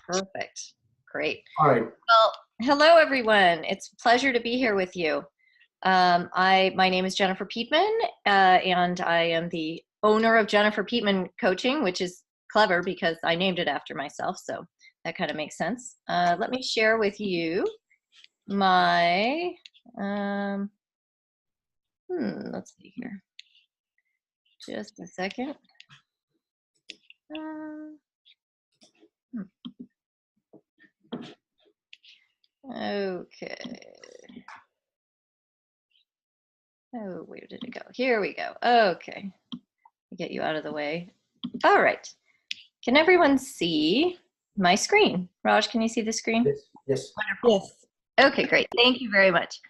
Perfect. Great. All right. Well, hello everyone. It's a pleasure to be here with you. My name is Jennifer Peatman, and I am the owner of Jennifer Peatman Coaching, which is clever because I named it after myself, so that kind of makes sense. Let me share with you my, let's see here. Just a second. Okay. Oh, where did it go? Here we go. Okay. Get you out of the way. All right. Can everyone see my screen? Raj, can you see the screen? Yes. Yes. Wonderful. Yes. Okay, great. Thank you very much.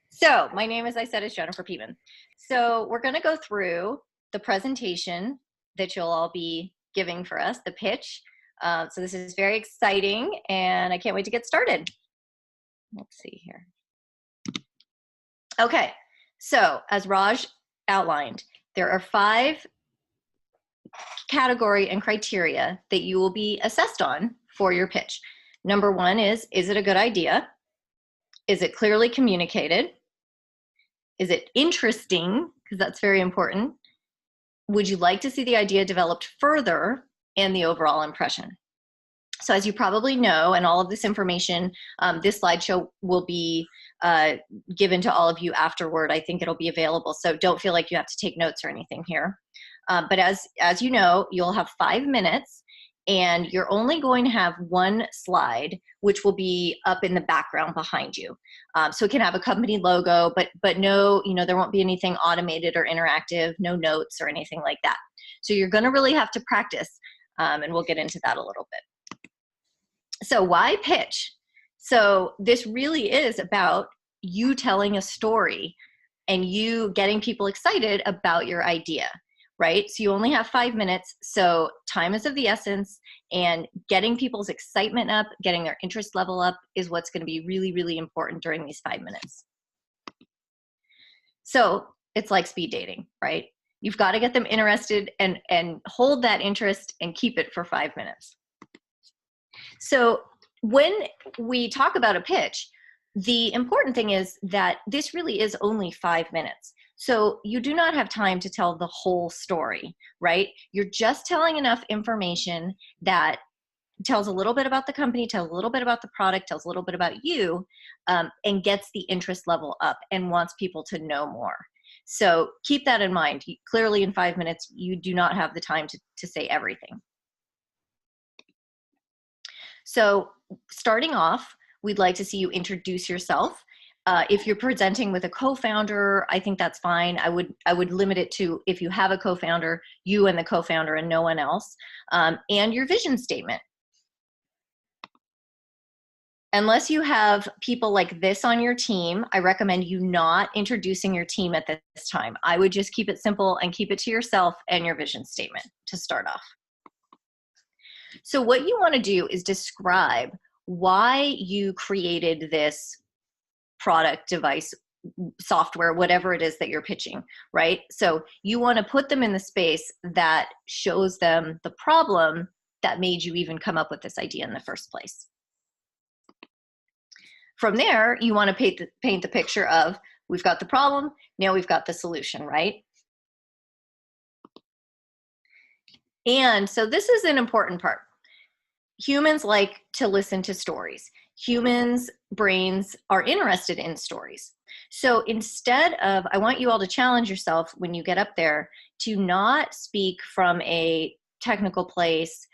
So my name, as I said, is Jennifer Peatman. So we're going to go through the presentation that you'll all be giving for us, the pitch. So this is very exciting, and I can't wait to get started. Let's see here. Okay, so as Raj outlined, there are 5 category and criteria that you will be assessed on for your pitch. Number 1 is it a good idea? Is it clearly communicated? Is it interesting? Because that's very important. Would you like to see the idea developed further, and the overall impression? So as you probably know, and all of this information, this slideshow will be given to all of you afterward. I think it'll be available, so don't feel like you have to take notes or anything here. But as you know, you'll have 5 minutes, and you're only going to have 1 slide, which will be up in the background behind you. So it can have a company logo, but no, there won't be anything automated or interactive, no notes or anything like that. So you're going to really have to practice, and we'll get into that a little bit. So why pitch? So this really is about you telling a story and you getting people excited about your idea, right? So you only have 5 minutes, so time is of the essence, and getting people's excitement up, getting their interest level up is what's going to be really, really important during these 5 minutes. So it's like speed dating, right? You've got to get them interested and hold that interest and keep it for 5 minutes. So when we talk about a pitch, the important thing is that this really is only 5 minutes. So you do not have time to tell the whole story, right? You're just telling enough information that tells a little bit about the company, tells a little bit about the product, tells a little bit about you, and gets the interest level up and wants people to know more. So keep that in mind. Clearly in 5 minutes, you do not have the time to say everything. So starting off, we'd like to see you introduce yourself. If you're presenting with a co-founder, I think that's fine. I would limit it to, if you have a co-founder, you and the co-founder and no one else, and your vision statement. Unless you have people like this on your team, I recommend you not introducing your team at this time. I would just keep it simple and keep it to yourself and your vision statement to start off. So what you want to do is describe why you created this product, device, software, whatever it is that you're pitching, right? So you want to put them in the space that shows them the problem that made you even come up with this idea in the first place. From there, you want to paint the picture of, we've got the problem, now we've got the solution, right? And so this is an important part. Humans like to listen to stories. Humans' brains are interested in stories. So instead of, I want you all to challenge yourself when you get up there to not speak from a technical place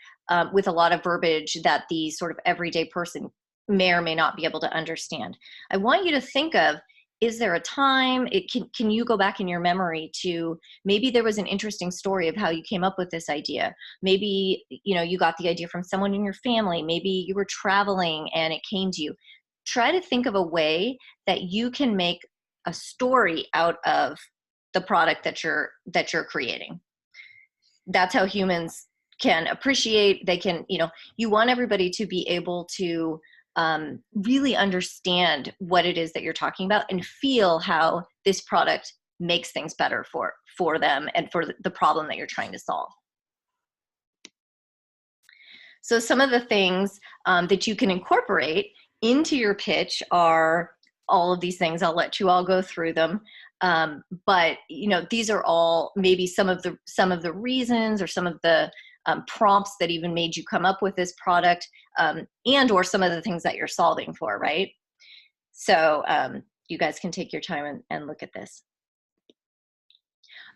with a lot of verbiage that the sort of everyday person may or may not be able to understand. I want you to think of, is there a time, can you go back in your memory to, maybe there was an interesting story of how you came up with this idea. Maybe, you got the idea from someone in your family. Maybe you were traveling and it came to you. Try to think of a way that you can make a story out of the product that you're creating. That's how humans can appreciate, they can, you want everybody to be able to really understand what it is that you're talking about and feel how this product makes things better for them and for the problem that you're trying to solve. So some of the things that you can incorporate into your pitch are all of these things. I'll let you all go through them. But these are all maybe some of the reasons or some of the prompts that even made you come up with this product, and or some of the things that you're solving for, right? So you guys can take your time and look at this.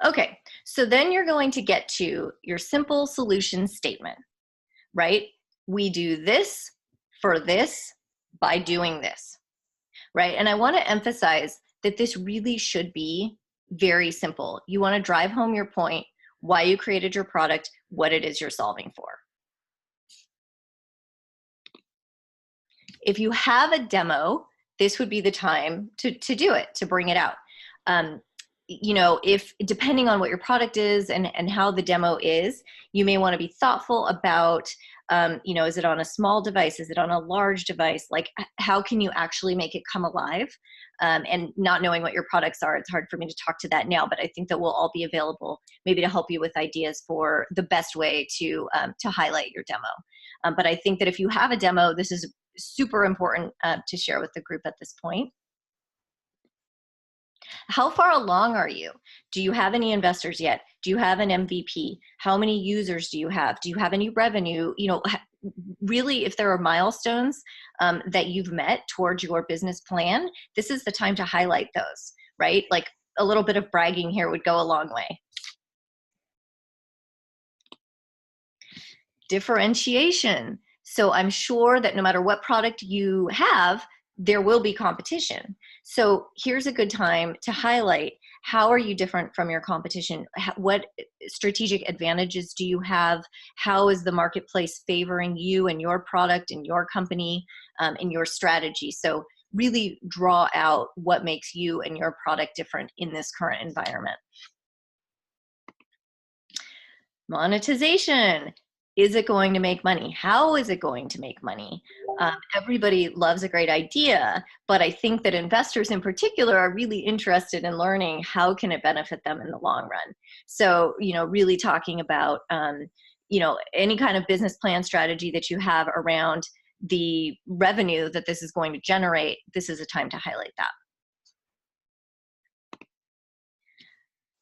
Okay, so then you're going to get to your simple solution statement, right? We do this for this by doing this, right? And I want to emphasize that this really should be very simple. You want to drive home your point, why you created your product, what it is you're solving for. If you have a demo, this would be the time to do it, to bring it out. If depending on what your product is and how the demo is, you may want to be thoughtful about, is it on a small device? Is it on a large device? Like, how can you actually make it come alive? And not knowing what your products are, it's hard for me to talk to that now, but I think that we'll all be available maybe to help you with ideas for the best way to highlight your demo. But I think that if you have a demo, this is super important to share with the group at this point. How far along are you? Do you have any investors yet? Do you have an MVP? How many users do you have? Do you have any revenue? Really, if there are milestones that you've met towards your business plan, this is the time to highlight those, right? Like a little bit of bragging here would go a long way. Differentiation. So I'm sure that no matter what product you have, there will be competition. So here's a good time to highlight, how are you different from your competition? What strategic advantages do you have? How is the marketplace favoring you and your product and your company and your strategy? So really draw out what makes you and your product different in this current environment. Monetization. Is it going to make money? How is it going to make money? Everybody loves a great idea, but I think that investors in particular are really interested in learning how can it benefit them in the long run. So, really talking about, any kind of business plan strategy that you have around the revenue that this is going to generate, this is a time to highlight that.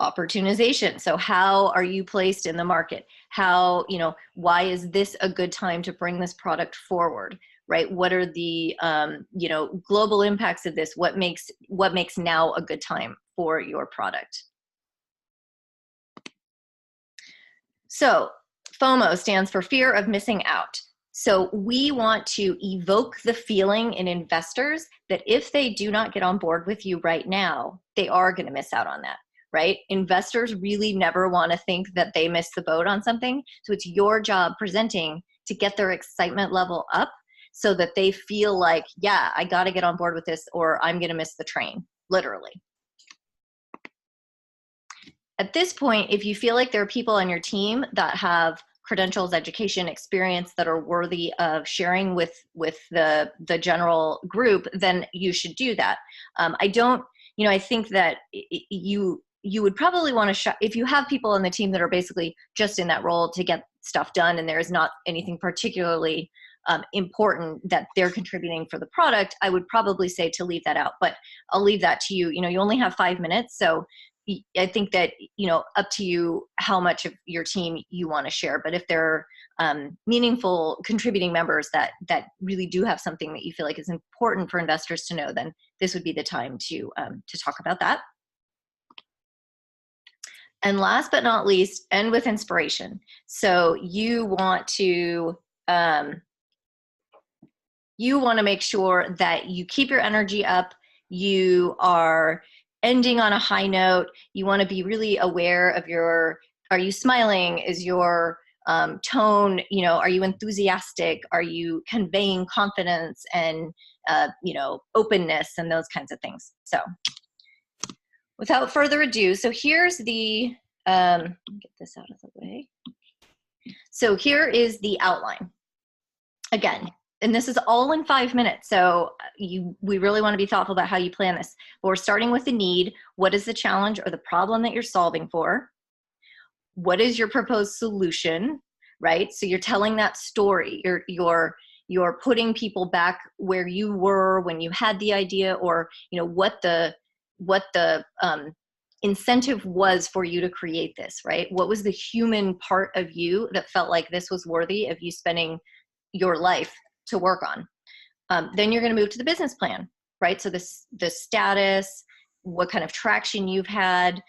Opportunization. So how are you placed in the market? How, why is this a good time to bring this product forward, right? What are the, global impacts of this? What makes now a good time for your product? So FOMO stands for fear of missing out. So we want to evoke the feeling in investors that if they do not get on board with you right now, they are going to miss out on that. Right? Investors really never want to think that they missed the boat on something. So it's your job presenting to get their excitement level up so that they feel like, yeah, I got to get on board with this or I'm going to miss the train, literally. At this point, if you feel like there are people on your team that have credentials, education, experience that are worthy of sharing with the general group, then you should do that. I think that you would probably want to, if you have people on the team that are basically just in that role to get stuff done and there is not anything particularly important that they're contributing for the product, I would probably say to leave that out, but I'll leave that to you. You only have 5 minutes. So I think that, up to you how much of your team you want to share. But if there are meaningful contributing members that really do have something that you feel like is important for investors to know, then this would be the time to talk about that. And last but not least, end with inspiration. So you want to make sure that you keep your energy up. You are ending on a high note. You want to be really aware of are you smiling? Is your tone, are you enthusiastic? Are you conveying confidence and, openness and those kinds of things? So without further ado, so here's the, let me get this out of the way. So here is the outline. Again, and this is all in 5 minutes, so we really want to be thoughtful about how you plan this. But we're starting with the need. What is the challenge or the problem that you're solving for? What is your proposed solution? right? So you're telling that story. You're putting people back where you were when you had the idea, or what the incentive was for you to create this, right? What was the human part of you that felt like this was worthy of you spending your life to work on? Then you're going to move to the business plan, right? So the status, what kind of traction you've had,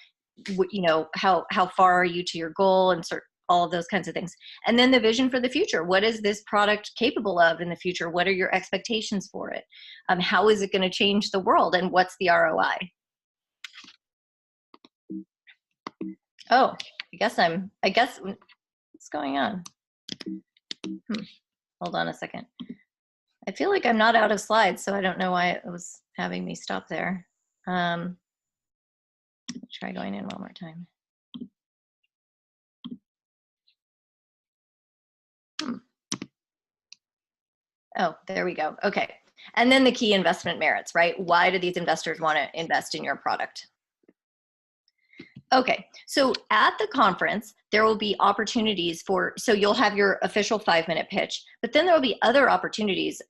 how far are you to your goal, and all of those kinds of things. And then the vision for the future. What is this product capable of in the future? What are your expectations for it? How is it going to change the world, and what's the ROI? Oh, I guess what's going on? Hold on a second. I feel like I'm not out of slides, so I don't know why it was having me stop there. Try going in one more time. Oh, there we go. Okay. And then the key investment merits, right? Why do these investors want to invest in your product? Okay, so at the conference, there will be opportunities so you'll have your official 5-minute pitch, but then there will be other opportunities,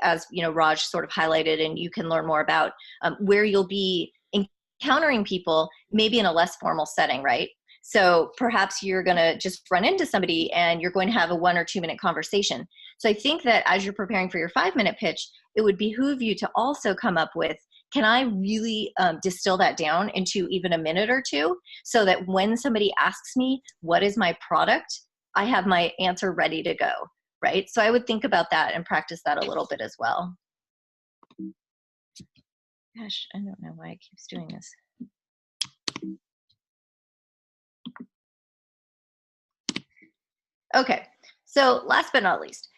as Raj sort of highlighted, and you can learn more about, where you'll be encountering people maybe in a less formal setting, right? So perhaps you're going to just run into somebody and you're going to have a 1 or 2 minute conversation. So I think that as you're preparing for your 5-minute pitch, it would behoove you to also come up with, can I really distill that down into even a minute or two, so that when somebody asks me, what is my product, I have my answer ready to go, right? So I would think about that and practice that a little bit as well. Gosh, I don't know why it keeps doing this. Okay, so last but not least,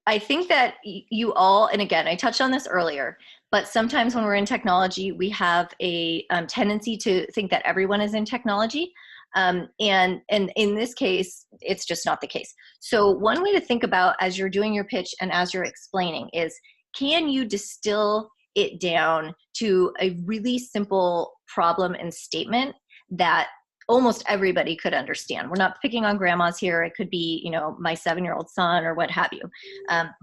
I think that you all, and again, I touched on this earlier, but sometimes when we're in technology, we have a tendency to think that everyone is in technology. And in this case, it's just not the case. So one way to think about as you're doing your pitch and as you're explaining is, can you distill it down to a really simple problem and statement that almost everybody could understand? We're not picking on grandmas here. It could be, my 7-year-old son or what have you.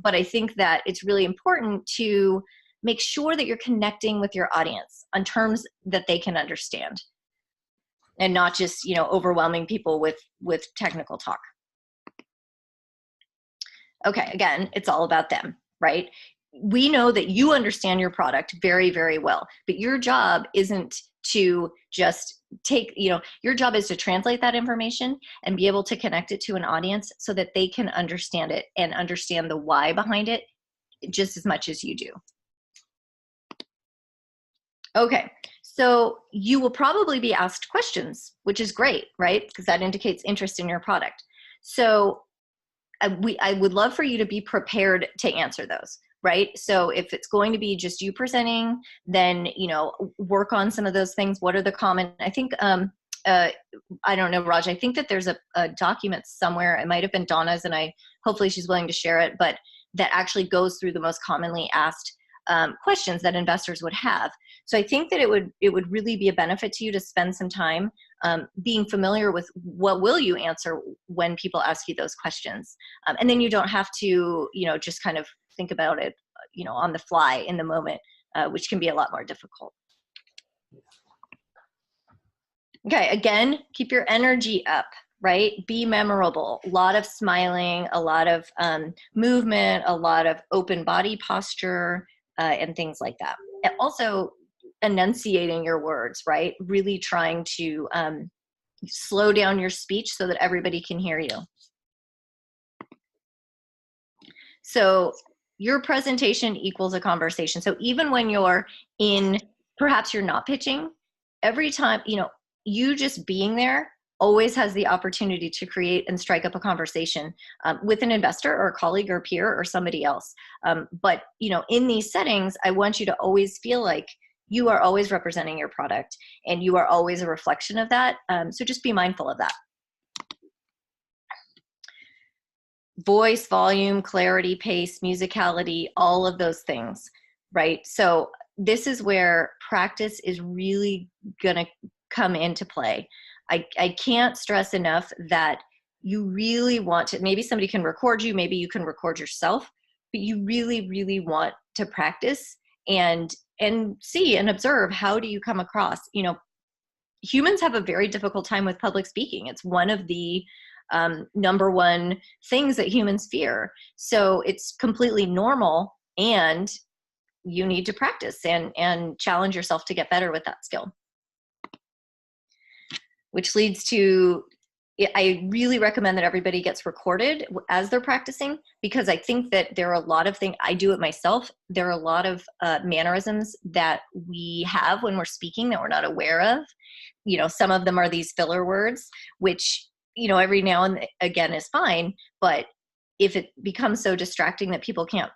But I think that it's really important to make sure that you're connecting with your audience on terms that they can understand, and not just, overwhelming people with technical talk. Okay, again, it's all about them, right? We know that you understand your product very, very well, but your job isn't to just your job is to translate that information and be able to connect it to an audience so that they can understand it and understand the why behind it just as much as you do. Okay, so you will probably be asked questions, which is great, right? Because that indicates interest in your product. So I would love for you to be prepared to answer those, right? So if it's going to be just you presenting, then, work on some of those things. What are the common, I think, I don't know, Raj, I think that there's a document somewhere, it might've been Donna's, and hopefully she's willing to share it, but that actually goes through the most commonly asked questions that investors would have. So I think that it would really be a benefit to you to spend some time being familiar with what will you answer when people ask you those questions. And then you don't have to, just kind of think about it, on the fly in the moment, which can be a lot more difficult. Okay, again, keep your energy up, right? Be memorable. A lot of smiling, a lot of movement, a lot of open body posture, and things like that. And also enunciating your words, right? Really trying to slow down your speech so that everybody can hear you. So your presentation equals a conversation. So even when perhaps you're not pitching, every time, you just being there always has the opportunity to create and strike up a conversation with an investor or a colleague or peer or somebody else. But, in these settings, I want you to always feel like you are always representing your product and you are always a reflection of that. So just be mindful of that. Voice, volume, clarity, pace, musicality, all of those things, right? So this is where practice is really going to come into play. I can't stress enough that you really want to, maybe somebody can record you, maybe you can record yourself, but you really, really want to practice and see and observe, how do you come across? You know, humans have a very difficult time with public speaking. It's one of the number one things that humans fear. So it's completely normal, and you need to practice and challenge yourself to get better with that skill. Which leads to, I really recommend that everybody gets recorded as they're practicing, because I think that there are a lot of things, I do it myself, there are a lot of mannerisms that we have when we're speaking that we're not aware of. You know, some of them are these filler words, which, you know, every now and again is fine, but if it becomes so distracting that people can't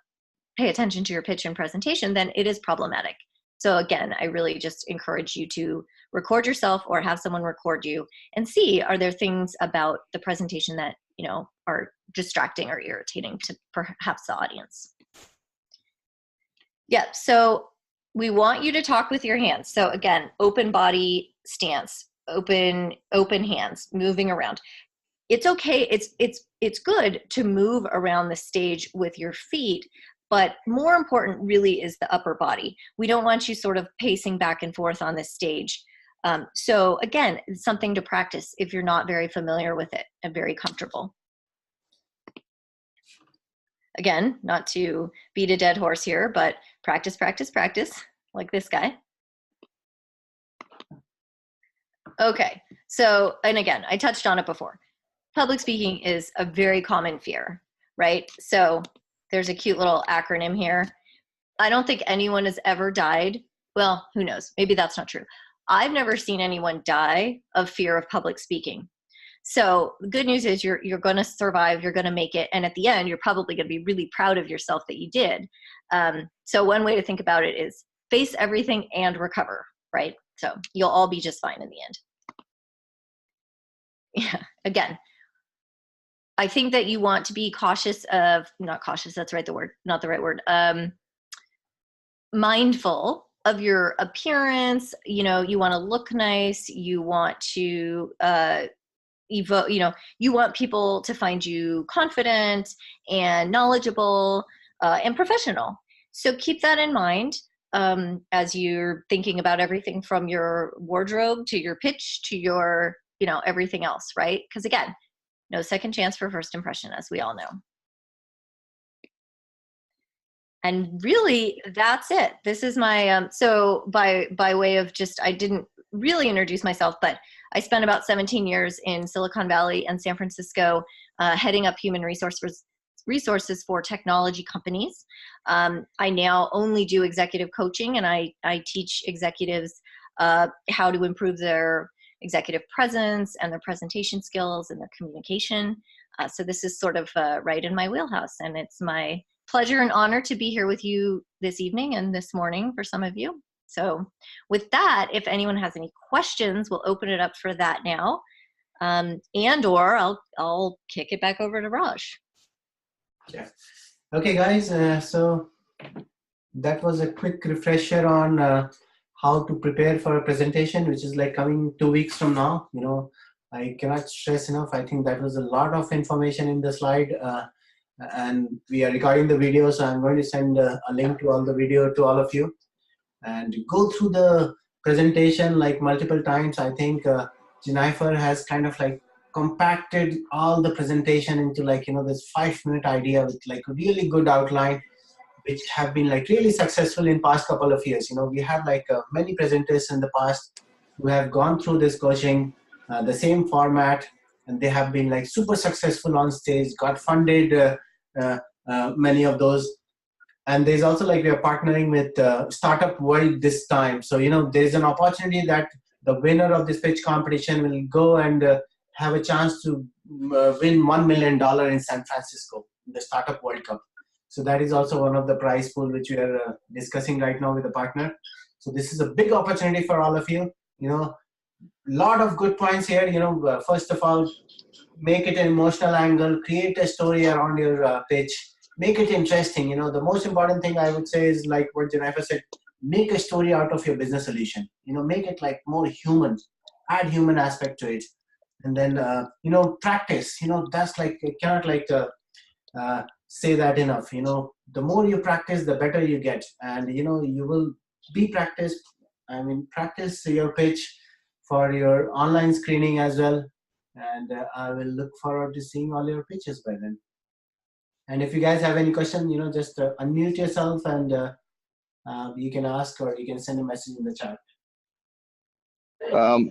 pay attention to your pitch and presentation, then it is problematic. So again, I really just encourage you to record yourself or have someone record you and see, are there things about the presentation that, you know, are distracting or irritating to perhaps the audience. Yeah, so we want you to talk with your hands. So again, open body stance, open hands, moving around. It's okay, it's good to move around the stage with your feet, but more important really is the upper body. We don't want you sort of pacing back and forth on this stage. So again, it's something to practice if you're not very familiar with it and very comfortable. Again, not to beat a dead horse here, but practice, practice, practice, like this guy. Okay, so, and again, I touched on it before. Public speaking is a very common fear, right? So there's a cute little acronym here. I don't think anyone has ever died. Well, who knows? Maybe that's not true. I've never seen anyone die of fear of public speaking. So the good news is you're going to survive, you're going to make it, and at the end, you're probably going to be really proud of yourself that you did. So one way to think about it is face everything and recover, right? So you'll all be just fine in the end. Yeah, again, I think that you want to be cautious of, not cautious, that's right, not the right word, mindful of your appearance. You know, you want to look nice, you want to you want people to find you confident and knowledgeable and professional. So keep that in mind as you're thinking about everything from your wardrobe to your pitch to your, you know, everything else, right? Because again, no second chance for first impression, as we all know. And really, that's it. This is my, so by way of just, I didn't really introduce myself, but I spent about 17 years in Silicon Valley and San Francisco heading up human resources for technology companies. I now only do executive coaching, and I teach executives how to improve their executive presence and their presentation skills and their communication. So this is sort of right in my wheelhouse, and it's my pleasure and honor to be here with you this evening and this morning for some of you. So with that, if anyone has any questions, we'll open it up for that now. Or I'll kick it back over to Raj. Yeah. Okay, guys. So that was a quick refresher on how to prepare for a presentation, which is like coming 2 weeks from now. You know, I cannot stress enough. I think that was a lot of information in the slide. And we are recording the video, so I'm going to send a link to all the video to all of you and go through the presentation like multiple times. I think Jennifer has kind of like compacted all the presentation into like, you know, this 5-minute idea with like a really good outline, which have been like really successful in past couple of years. You know, we have like many presenters in the past who have gone through this coaching, the same format, and they have been like super successful on stage, got funded, many of those. And there's also like we are partnering with Startup World this time. So, you know, there's an opportunity that the winner of this pitch competition will go and have a chance to win $1 million in San Francisco, in the Startup World Cup. So that is also one of the prize pool which we are discussing right now with the partner. So this is a big opportunity for all of you. You know, lot of good points here. You know, first of all, make it an emotional angle, create a story around your pitch, make it interesting. You know, the most important thing I would say is like what Jennifer said, make a story out of your business solution. You know, make it like more human, add human aspect to it. And then practice. That's like, I cannot like say that enough. The more you practice, the better you get, and you will be practiced. I mean, practice your pitch for your online screening as well, and I will look forward to seeing all your pitches by then. And if you guys have any question, just unmute yourself, and you can ask, or you can send a message in the chat.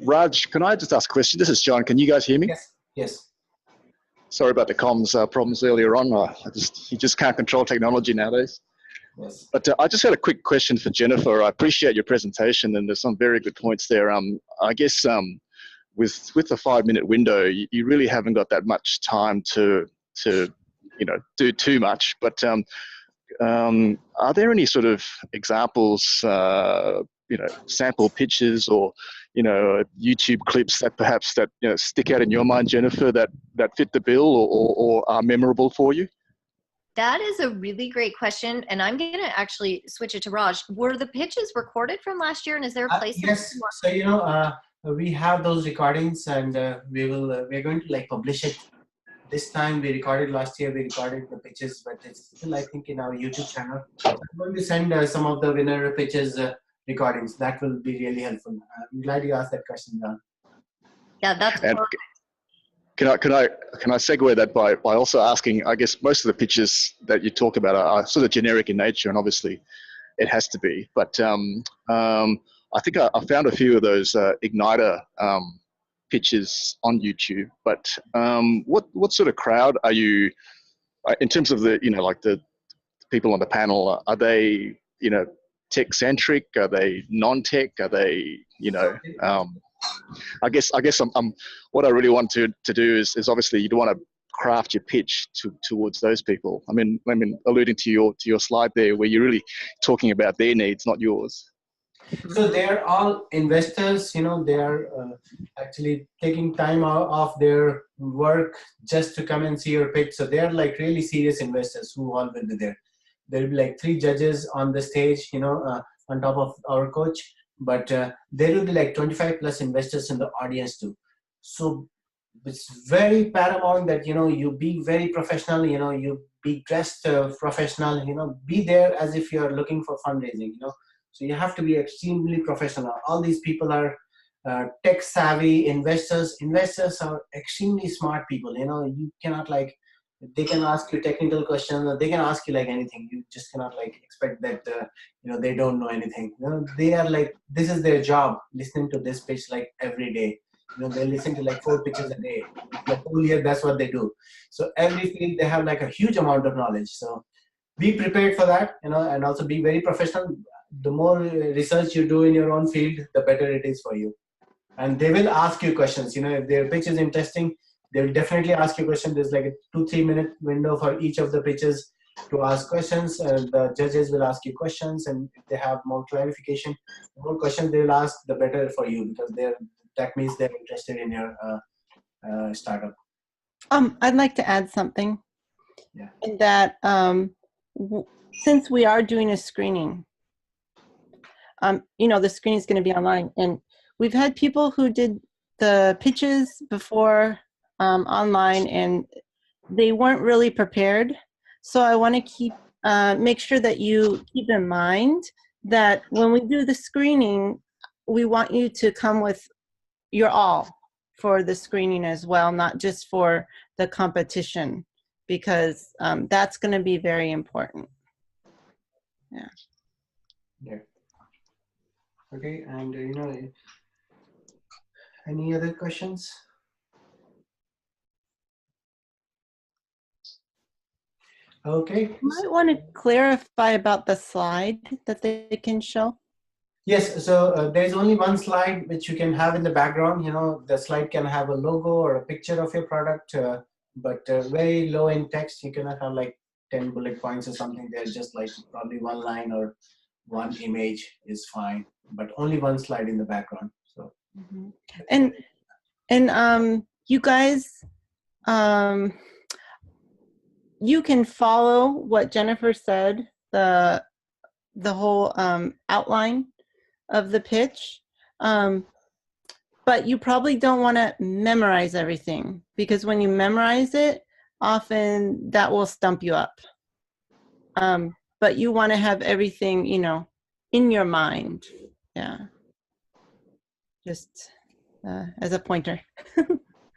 Raj, can I just ask a question? This is John. Can you guys hear me? Yes. Yes. Sorry about the comms problems earlier on. You just can't control technology nowadays. Yes. But I just had a quick question for Jennifer. I appreciate your presentation, and there's some very good points there. I guess with the 5-minute window, you really haven't got that much time to do too much. But are there any sort of examples, sample pitches or YouTube clips that perhaps that stick out in your mind, Jennifer, that fit the bill or are memorable for you? That is a really great question, and I'm going to actually switch it to Raj. Were the pitches recorded from last year, and is there a place? Yes. So we have those recordings, and we're going to like publish it. This time we recorded last year. We recorded the pitches, but it's still, I think, in our YouTube channel. I'm going to send some of the winner pitches recordings. That will be really helpful. I'm glad you asked that question, John. Yeah, that's perfect. Can I segue that by also asking? I guess most of the pitches that you talk about are sort of generic in nature, and obviously it has to be. But I think I found a few of those Igniter pitches on YouTube. But what sort of crowd are you in terms of the like the people on the panel? Are they tech centric? Are they non-tech? Are they I guess I'm what I really want to do is obviously you don't want to craft your pitch towards those people. I mean alluding to your slide there where you're really talking about their needs, not yours. So they're all investors. They are actually taking time out of their work just to come and see your pitch. So they're like really serious investors who all will be there. There'll be like 3 judges on the stage, on top of our coach. But there will be like 25 plus investors in the audience too. So it's very paramount that you be very professional. You be dressed professional. Be there as if you are looking for fundraising. So you have to be extremely professional. All these people are tech savvy investors. Investors are extremely smart people. You cannot like, they can ask you technical questions, or they can ask you like anything. You just cannot like expect that they don't know anything. They are like, this is their job, listening to this pitch like every day. They listen to like 4 pitches a day. The whole year, that's what they do. So every field they have like a huge amount of knowledge. So be prepared for that, and also be very professional. The more research you do in your own field, the better it is for you. And they will ask you questions. If their pitch is interesting, they will definitely ask you questions. There's like a 2-3 minute window for each of the pitches to ask questions. The judges will ask you questions, and if they have more clarification, the more questions they will ask, the better for you, because that means they're interested in your startup. I'd like to add something. Yeah. In that since we are doing a screening, the screening is going to be online, and we've had people who did the pitches before online, and they weren't really prepared. So I want to make sure that you keep in mind that when we do the screening, we want you to come with your all for the screening as well, not just for the competition, because that's going to be very important. Yeah. Yeah. Okay, and any other questions? Okay. You might want to clarify about the slide that they can show. Yes, so there's only one slide which you can have in the background. The slide can have a logo or a picture of your product, but very low in text. You cannot have like 10 bullet points or something. There's just like probably 1 line or 1 image is fine, but only 1 slide in the background. So. And you guys, you can follow what Jennifer said, the whole outline of the pitch, but but you probably don't want to memorize everything, because when you memorize it, often that will stump you up. But you want to have everything, you know, in your mind. Yeah. Just as a pointer.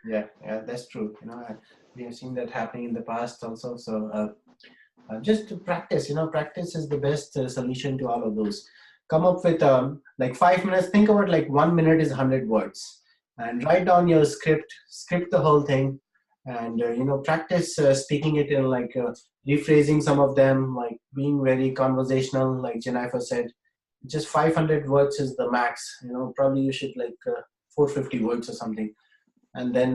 Yeah, that's true. You know, we have seen that happening in the past also. So just to practice, you know, practice is the best solution to all of those. Come up with like 5 minutes. Think about like 1 minute is 100 words, and write down your script the whole thing, and you know, practice speaking it in like rephrasing some of them, like being very conversational, like Jennifer said. Just 500 words is the max. You know, probably you should like 450 words or something, and then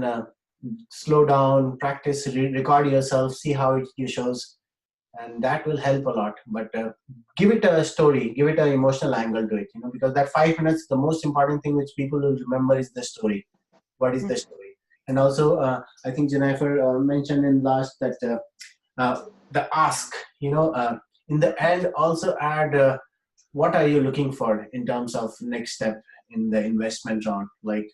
slow down, practice, record yourself, see how you shows, and that will help a lot. But give it a story, give it an emotional angle to it, you know, because that 5 minutes, the most important thing which people will remember is the story. What is the story? And also, I think Jennifer mentioned in last that the ask, you know, in the end, also add what are you looking for in terms of next step in the investment round, like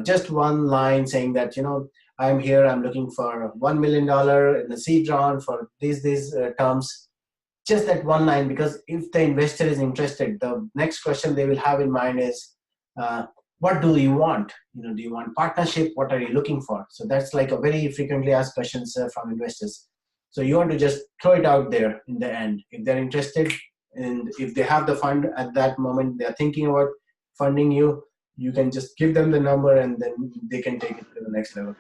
just one line saying that, you know, I'm here, I'm looking for $1 million in the seed round for these terms. Just that one line, because if the investor is interested, the next question they will have in mind is, what do you want? You know, do you want partnership? What are you looking for? So that's like a very frequently asked questions from investors. So you want to just throw it out there in the end. If they're interested, and if they have the fund at that moment, they're thinking about funding you, you can just give them the number and then they can take it to the next level.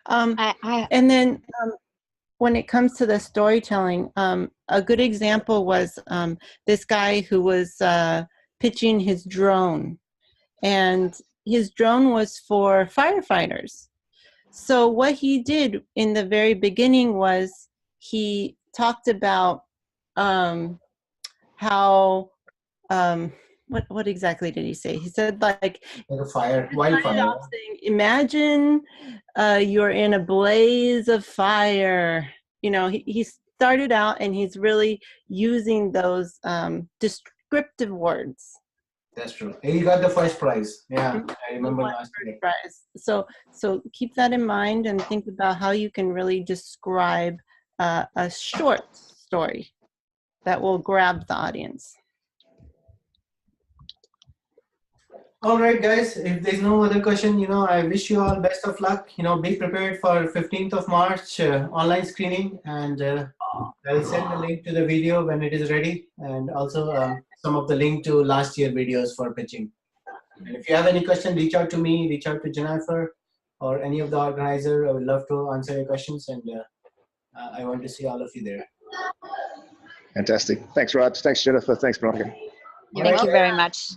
And then when it comes to the storytelling, a good example was this guy who was pitching his drone, and his drone was for firefighters. So what he did in the very beginning was he talked about how what exactly did he say? He said like a fire, wildfire. Saying, imagine you're in a blaze of fire. You know, he started out and he's really using those descriptive words. That's true. He got the first prize. Yeah, I remember last year. Prize. So keep that in mind and think about how you can really describe a short story that will grab the audience. All right, guys, if there's no other question, you know, I wish you all best of luck. You know, be prepared for 15th of March online screening, and I'll send the link to the video when it is ready, and also some of the link to last year videos for pitching. And if you have any question, reach out to me, reach out to Jennifer or any of the organizer. I would love to answer your questions, and I want to see all of you there. Fantastic. Thanks, Raj. Thanks, Jennifer. Thanks, Veronica. Thank you very much.